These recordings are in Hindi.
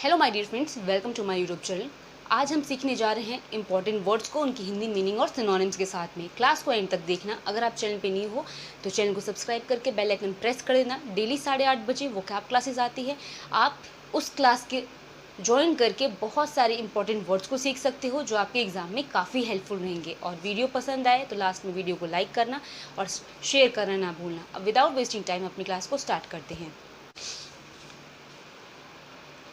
Hello my dear friends, welcome to my YouTube channel. आज हम सीखने जा रहे हैं इंपॉर्टेंट वर्ड्स को उनकी हिंदी मीनिंग और सिनोनिम्स के साथ में। क्लास को एंड तक देखना। अगर आप चैनल पे न्यू हो तो चैनल को सब्सक्राइब करके बेल आइकन प्रेस कर देना। डेली 8:30 बजे वोकैब क्लासेस आती है। आप उस क्लास के ज्वाइन करके बहुत सारे इंपॉर्टेंट वर्ड्स को सीख सकते हो जो आपके एग्जाम में काफ़ी हेल्पफुल रहेंगे। और वीडियो पसंद आए तो लास्ट में वीडियो को लाइक करना और शेयर करना ना भूलना। अब विदाउट वेस्टिंग टाइम अपनी क्लास को स्टार्ट करते हैं।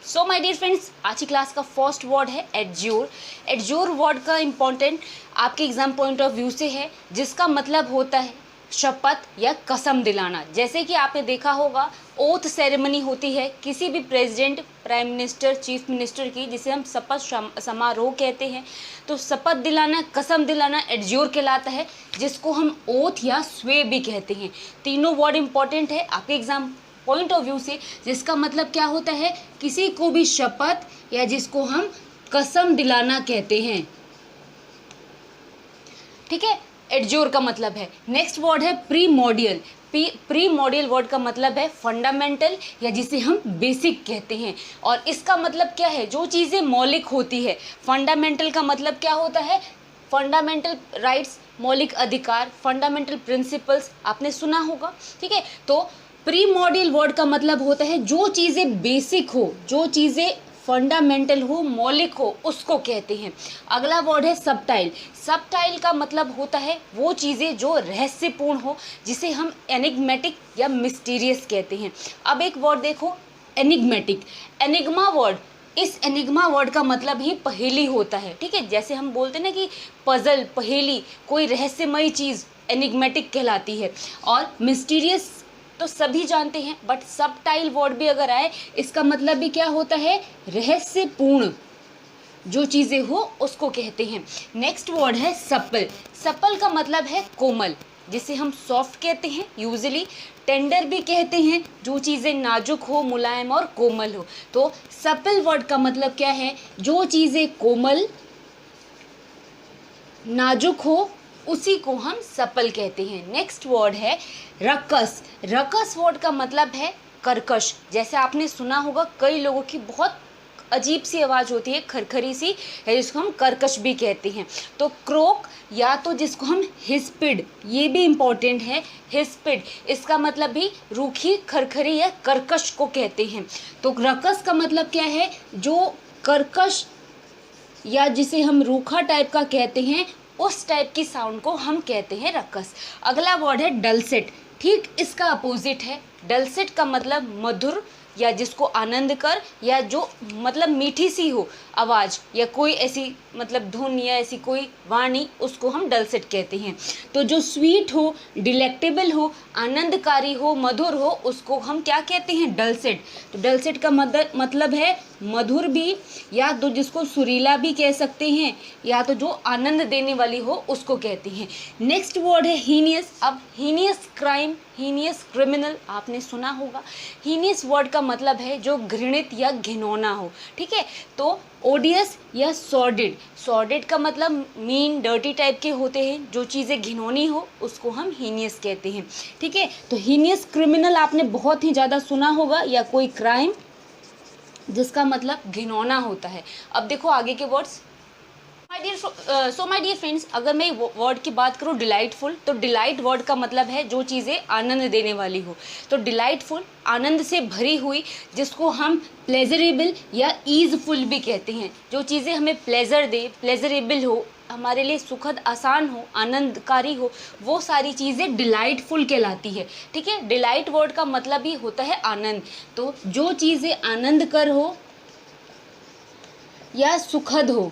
सो माय डियर फ्रेंड्स, आज की क्लास का फर्स्ट वर्ड है एडज्योर। एडज्योर वर्ड का इम्पोर्टेंट आपके एग्जाम पॉइंट ऑफ व्यू से है, जिसका मतलब होता है शपथ या कसम दिलाना। जैसे कि आपने देखा होगा ओथ सेरेमनी होती है किसी भी president, prime minister, chief minister की, जिसे हम शपथ समारोह कहते हैं। तो शपथ दिलाना, कसम दिलाना एडज्योर कहलाता है, जिसको हम ओथ या स्वे भी कहते हैं। तीनों वर्ड इंपॉर्टेंट है आपके एग्जाम पॉइंट ऑफ व्यू से, जिसका मतलब क्या होता है किसी को भी शपथ या जिसको हम कसम दिलाना कहते हैं। ठीक है, एडज्योर का मतलब है। नेक्स्ट वर्ड है प्रीमोडियल। प्रीमोडियल वर्ड का मतलब है फंडामेंटल या जिसे हम बेसिक कहते हैं। और इसका मतलब क्या है, जो चीज़ें मौलिक होती है। फंडामेंटल का मतलब क्या होता है, फंडामेंटल राइट्स, मौलिक अधिकार, फंडामेंटल प्रिंसिपल्स आपने सुना होगा। ठीक है, तो प्रीमोडियल वर्ड का मतलब होता है जो चीज़ें बेसिक हो, जो चीज़ें फंडामेंटल हो, मौलिक हो, उसको कहते हैं। अगला वर्ड है सबटाइल। सबटाइल का मतलब होता है वो चीज़ें जो रहस्यपूर्ण हो, जिसे हम एनिग्मेटिक या मिस्टीरियस कहते हैं। अब एक वर्ड देखो, एनिग्मेटिक। एनिग्मा वर्ड, इस एनिग्मा वर्ड का मतलब ही पहेली होता है। ठीक है, जैसे हम बोलते हैं ना कि पजल, पहेली, कोई रहस्यमयी चीज़ एनिग्मेटिक कहलाती है। और मिस्टीरियस तो सभी जानते हैं, बट सबटाइल वर्ड भी अगर आए इसका मतलब भी क्या होता है, रहस्यपूर्ण जो चीज़ें हो उसको कहते हैं। नेक्स्ट वर्ड है सपल। सपल का मतलब है कोमल, जिसे हम सॉफ्ट कहते हैं यूजुअली। टेंडर भी कहते हैं जो चीज़ें नाजुक हो, मुलायम और कोमल हो। तो सपल वर्ड का मतलब क्या है, जो चीज़ें कोमल, नाजुक हो, उसी को हम सपल कहते हैं। नेक्स्ट वर्ड है रकस। रकस वर्ड का मतलब है कर्कश। जैसे आपने सुना होगा कई लोगों की बहुत अजीब सी आवाज़ होती है, खरखरी सी है, जिसको हम कर्कश भी कहते हैं। तो क्रोक या तो जिसको हम हिस्पिड, ये भी इम्पोर्टेंट है, हिस्पिड, इसका मतलब भी रूखी, खरखरी या कर्कश को कहते हैं। तो रकस का मतलब क्या है, जो कर्कश या जिसे हम रूखा टाइप का कहते हैं, उस टाइप की साउंड को हम कहते हैं रकस। अगला वर्ड है डलसेट। ठीक इसका अपोजिट है। डलसेट का मतलब मधुर या जिसको आनंद कर, या जो मतलब मीठी सी हो आवाज़, या कोई ऐसी मतलब धुन या ऐसी कोई वाणी, उसको हम डलसेट कहते हैं। तो जो स्वीट हो, डिलेक्टेबल हो, आनंदकारी हो, मधुर हो, उसको हम क्या कहते हैं, डलसेट। तो डलसेट का मतलब है मधुर भी, या तो जिसको सुरीला भी कह सकते हैं, या तो जो आनंद देने वाली हो उसको कहते हैं। नेक्स्ट वर्ड है हीनियस। अब हीनियस क्राइम, हीनियस क्रिमिनल आपने सुना होगा। हीनियस वर्ड का मतलब है जो घृणित या घिनौना हो। ठीक है, तो ओडियस या सॉर्डिड। सॉर्डिड का मतलब मीन, डर्टी टाइप के होते हैं, जो चीज़ें घिनौनी हो उसको हम हीनियस कहते हैं। ठीक है, तो हीनियस क्रिमिनल आपने बहुत ही ज़्यादा सुना होगा, या कोई क्राइम जिसका मतलब घिनौना होता है। अब देखो आगे के वर्ड्स। माय डियर फ्रेंड्स, अगर मैं वर्ड की बात करूँ डिलाइटफुल, तो डिलाइट वर्ड का मतलब है जो चीज़ें आनंद देने वाली हो। तो डिलाइटफुल, आनंद से भरी हुई, जिसको हम प्लेजरेबल या ईजफुल भी कहते हैं। जो चीज़ें हमें प्लेजर दे, प्लेजरेबल हो, हमारे लिए सुखद, आसान हो, आनंदकारी हो, वो सारी चीज़ें डिलाइटफुल कहलाती है। ठीक है, डिलाइट वर्ड का मतलब ही होता है आनंद। तो जो चीज़ें आनंद कर हो या सुखद हो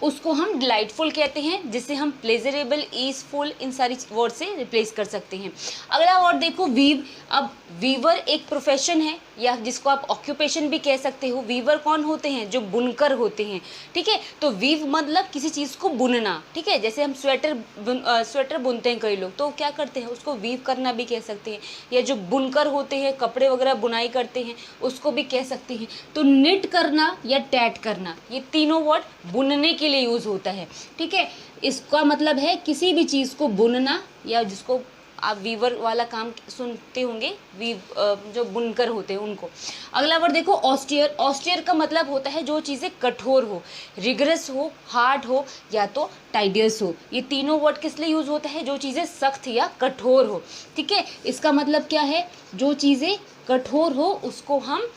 उसको हम डिलाइटफुल कहते हैं, जिसे हम प्लेजरेबल, ईजफुल, इन सारी वर्ड से रिप्लेस कर सकते हैं। अगला वर्ड देखो वीव। अब वीवर एक प्रोफेशन है, या जिसको आप ऑक्यूपेशन भी कह सकते हो। वीवर कौन होते हैं, जो बुनकर होते हैं। ठीक है, तो वीव मतलब किसी चीज़ को बुनना। ठीक है, जैसे हम स्वेटर बुनते हैं कई लोग, तो क्या करते हैं, उसको वीव करना भी कह सकते हैं। या जो बुनकर होते हैं, कपड़े वगैरह बुनाई करते हैं, उसको भी कह सकते हैं। तो निट करना या टैट करना, ये तीनों वर्ड बुनने के लिए यूज़ होता है। ठीक है, इसका मतलब है किसी भी चीज़ को बुनना, या जिसको आप वीवर वाला काम सुनते होंगे, जो बुनकर होते हैं उनको। अगला वर्ड देखो ऑस्टियर। ऑस्टियर का मतलब होता है जो चीज़ें कठोर हो, रिगरस हो, हार्ड हो या तो टाइडियस हो। ये तीनों वर्ड किस लिए यूज़ होता है? जो चीज़ें सख्त या कठोर हो, ठीक है। इसका मतलब क्या है? जो चीज़ें कठोर हो उसको हम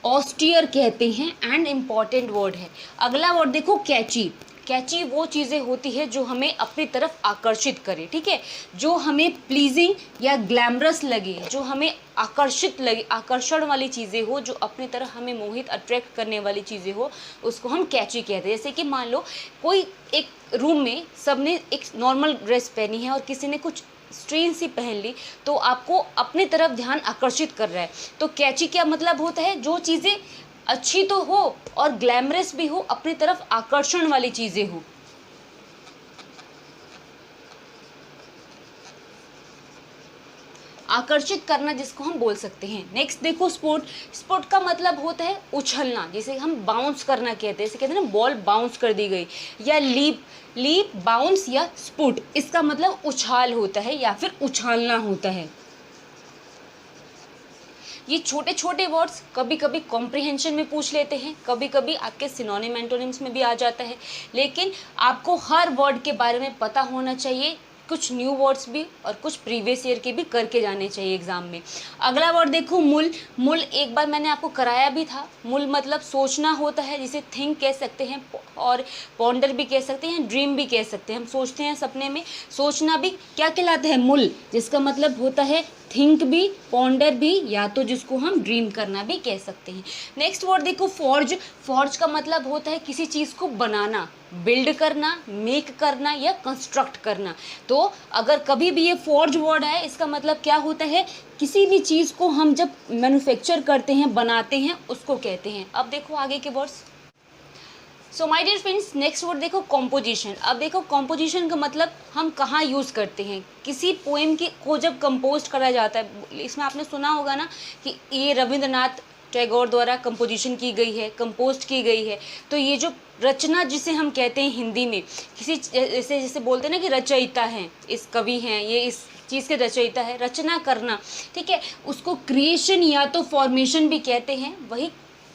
ऑस्टियर कहते हैं एंड इम्पॉर्टेंट वर्ड है। अगला वर्ड देखो कैची। कैची वो चीज़ें होती है जो हमें अपनी तरफ आकर्षित करे, ठीक है। जो हमें प्लीजिंग या ग्लैमरस लगे, जो हमें आकर्षित लगे, आकर्षण वाली चीज़ें हो, जो अपनी तरफ हमें मोहित अट्रैक्ट करने वाली चीज़ें हो, उसको हम कैची कहते हैं। जैसे कि मान लो कोई एक रूम में सबने एक नॉर्मल ड्रेस पहनी है और किसी ने कुछ स्ट्रेन सी पहन ली, तो आपको अपनी तरफ ध्यान आकर्षित कर रहा है। तो कैची क्या मतलब होता है? जो चीज़ें अच्छी तो हो और ग्लैमरस भी हो, अपनी तरफ आकर्षण वाली चीज़ें हो। आकर्षित करना जिसको हम बोल सकते हैं। नेक्स्ट देखो स्पोर्ट। स्पोर्ट का मतलब होता है उछलना, जिसे हम बाउंस करना कहते हैं। जैसे कहते हैं ना बॉल बाउंस कर दी गई, या लीप बाउंस या स्पुट, इसका मतलब उछाल होता है या फिर उछालना होता है। ये छोटे छोटे वर्ड्स कभी कभी कॉम्प्रिहेंशन में पूछ लेते हैं, कभी कभी आपके सिनोनिम एंटोनिम्स में भी आ जाता है, लेकिन आपको हर वर्ड के बारे में पता होना चाहिए। कुछ न्यू वर्ड्स भी और कुछ प्रीवियस ईयर के भी करके जाने चाहिए एग्जाम में। अगला वर्ड देखो मूल। मूल एक बार मैंने आपको कराया भी था। मूल मतलब सोचना होता है, जिसे थिंक कह सकते हैं और पॉन्डर भी कह सकते हैं, ड्रीम भी कह सकते हैं। हम सोचते हैं सपने में, सोचना भी क्या कहलाता है? मूल, जिसका मतलब होता है थिंक भी, पॉन्डर भी, या तो जिसको हम ड्रीम करना भी कह सकते हैं। नेक्स्ट वर्ड देखो फॉर्ज। फॉर्ज का मतलब होता है किसी चीज़ को बनाना, बिल्ड करना, मेक करना या कंस्ट्रक्ट करना। तो अगर कभी भी ये फॉर्ज वर्ड है, इसका मतलब क्या होता है? किसी भी चीज़ को हम जब मैन्युफैक्चर करते हैं, बनाते हैं, उसको कहते हैं। अब देखो आगे के words. So my dear friends, next word देखो कॉम्पोजिशन। अब देखो कॉम्पोजिशन का मतलब हम कहाँ यूज़ करते हैं। किसी पोएम को जब कंपोज करा जाता है, इसमें आपने सुना होगा ना कि ये रविंद्रनाथ टैगोर द्वारा कंपोजिशन की गई है, कंपोज की गई है। तो ये जो रचना जिसे हम कहते हैं हिंदी में, किसी जैसे बोलते हैं ना कि रचयिता हैं, इस कवि हैं, ये इस चीज़ के रचयिता है, रचना करना, ठीक है, उसको क्रिएशन या तो फॉर्मेशन भी कहते हैं, वही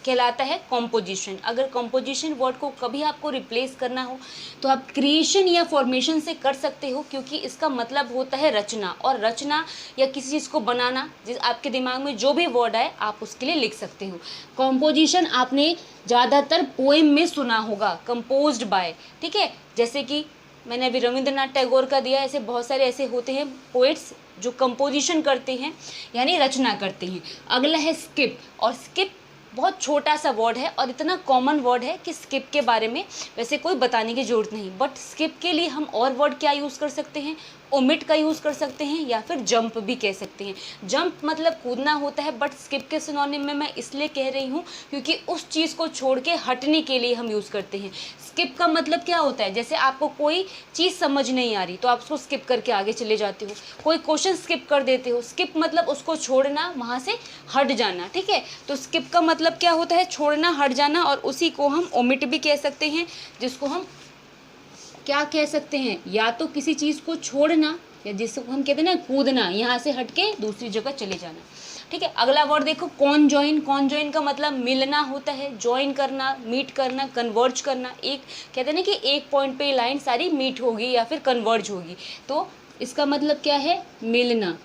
कहलाता है कॉम्पोजिशन। अगर कॉम्पोजिशन वर्ड को कभी आपको रिप्लेस करना हो तो आप क्रिएशन या फॉर्मेशन से कर सकते हो, क्योंकि इसका मतलब होता है रचना, और रचना या किसी चीज़ को बनाना, जिस आपके दिमाग में जो भी वर्ड आए आप उसके लिए लिख सकते हो। कॉम्पोजिशन आपने ज़्यादातर पोएम में सुना होगा, कंपोज्ड बाय, ठीक है। जैसे कि मैंने अभी रविंद्रनाथ टैगोर का दिया, ऐसे बहुत सारे ऐसे होते हैं पोएट्स जो कंपोजिशन करते हैं, यानी रचना करते हैं। अगला है स्किप। और स्किप बहुत छोटा सा वर्ड है और इतना कॉमन वर्ड है कि स्किप के बारे में वैसे कोई बताने की ज़रूरत नहीं। बट स्किप के लिए हम और वर्ड क्या यूज़ कर सकते हैं? ओमिट का यूज़ कर सकते हैं या फिर जंप भी कह सकते हैं। जंप मतलब कूदना होता है, बट स्किप के सिनोनिम में मैं इसलिए कह रही हूँ क्योंकि उस चीज़ को छोड़ के हटने के लिए हम यूज़ करते हैं। स्किप का मतलब क्या होता है? जैसे आपको कोई चीज़ समझ नहीं आ रही तो आप उसको स्किप करके आगे चले जाते हो, कोई क्वेश्चन स्किप कर देते हो। स्किप मतलब उसको छोड़ना, वहाँ से हट जाना, ठीक है। तो स्किप का मतलब क्या होता है? छोड़ना, हट जाना, और उसी को हम ओमिट भी कह सकते हैं, जिसको हम क्या कह सकते हैं? या तो किसी चीज़ को छोड़ना, या जिसको हम कहते हैं ना कूदना, यहाँ से हट के दूसरी जगह चले जाना, ठीक है। अगला वर्ड देखो कॉन्जॉइन। कॉन्जॉइन का मतलब मिलना होता है, ज्वाइन करना, मीट करना, कन्वर्ज करना। एक कहते हैं ना कि एक पॉइंट पे लाइन सारी मीट होगी या फिर कन्वर्ज होगी, तो इसका मतलब क्या है? मिलना।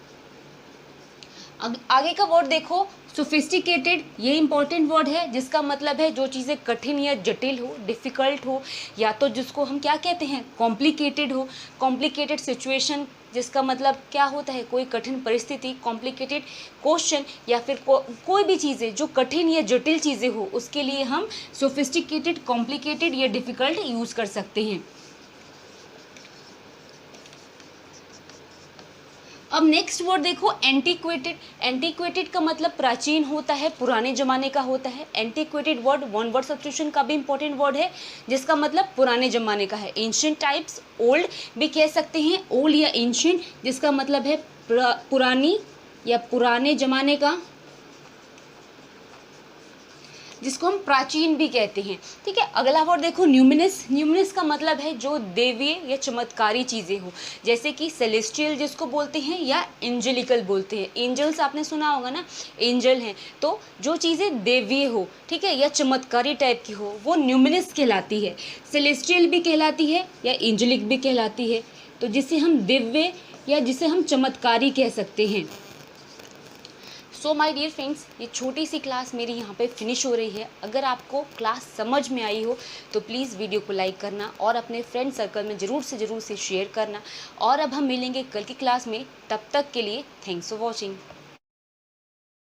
आगे का वर्ड देखो सोफिस्टिकेटेड। ये इंपॉर्टेंट वर्ड है, जिसका मतलब है जो चीज़ें कठिन या जटिल हो, डिफ़िकल्ट हो, या तो जिसको हम क्या कहते हैं? कॉम्प्लिकेटेड हो। कॉम्प्लिकेटेड सिचुएशन, जिसका मतलब क्या होता है? कोई कठिन परिस्थिति, कॉम्प्लिकेटेड क्वेश्चन, या फिर कोई भी चीज़ें जो कठिन या जटिल चीज़ें हो, उसके लिए हम सोफिस्टिकेटेड, कॉम्प्लिकेटेड या डिफ़िकल्ट यूज़ कर सकते हैं। अब नेक्स्ट वर्ड देखो एंटीक्वेटेड। एंटीक्वेटेड का मतलब प्राचीन होता है, पुराने ज़माने का होता है। Antiquated word one word substitution का भी इंपॉर्टेंट वर्ड है, जिसका मतलब पुराने ज़माने का है। एंशिएंट टाइप्स, ओल्ड भी कह सकते हैं, ओल्ड या एंशिएंट, जिसका मतलब है पुरानी या पुराने ज़माने का। जिसको हम प्राचीन भी कहते हैं। ठीक है, अगला वर्ड देखो न्यूमिनस। न्यूमिनस का मतलब है जो देवीय या चमत्कारी चीज़ें हो, जैसे कि सेलेस्टियल जिसको बोलते हैं या एंजेलिकल बोलते हैं। एंजल्स आपने सुना होगा ना, एंजल हैं। तो जो चीज़ें देवीय हो, ठीक है, या चमत्कारी टाइप की हो, वो न्यूमिनस कहलाती है। सेलेस्टियल भी कहलाती है या एंजेलिक भी कहलाती है, तो जिसे हम दिव्य या जिसे हम चमत्कारी कह सकते हैं। सो माय डियर फ्रेंड्स, ये छोटी सी क्लास मेरी यहाँ पे फिनिश हो रही है। अगर आपको क्लास समझ में आई हो तो प्लीज़ वीडियो को लाइक करना और अपने फ्रेंड सर्कल में ज़रूर से शेयर करना। और अब हम मिलेंगे कल की क्लास में, तब तक के लिए थैंक्स फॉर वॉचिंग।